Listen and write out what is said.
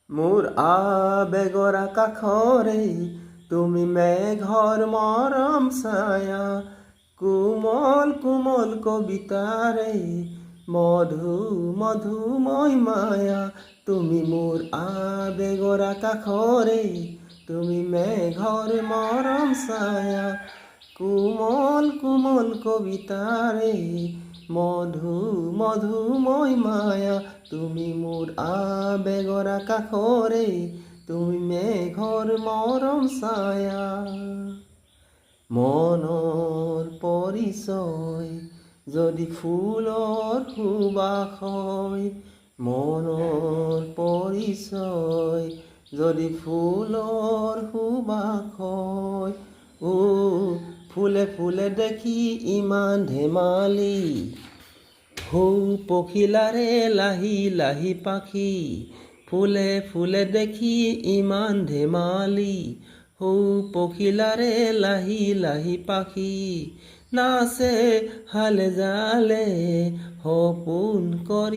মোৰ আবেগৰ আকাশৰে তুমি মেঘৰ মৰম ছায়া, কোমল কোমল কবিতাৰে মধু মধুময় মায়া। তুমি মোৰ আবেগৰ আকাশৰে তুমি মেঘৰ মৰম ছায়া, কোমল কোমল কবিতাৰে মধু মধুময় মায়া। তুমি মোৰ আবেগৰ আকাশৰে তুমি মেঘৰ মৰম ছায়া। মনৰ পৰিচয় যদি ফুলৰ সুবাস হয়, মনৰ পৰিচয় যদি ফুলৰ সুবাস হয়, ফুলে ফুলে দেখি ইমান ধেমালি, পখিলাৰে লাহি লাহি পাখি। ফুলে ফুলে দেখি ইমান ধেমালি, পখিলাৰে লাহি লাহি পাখি। নাচে হালে জালে সপোন কৰি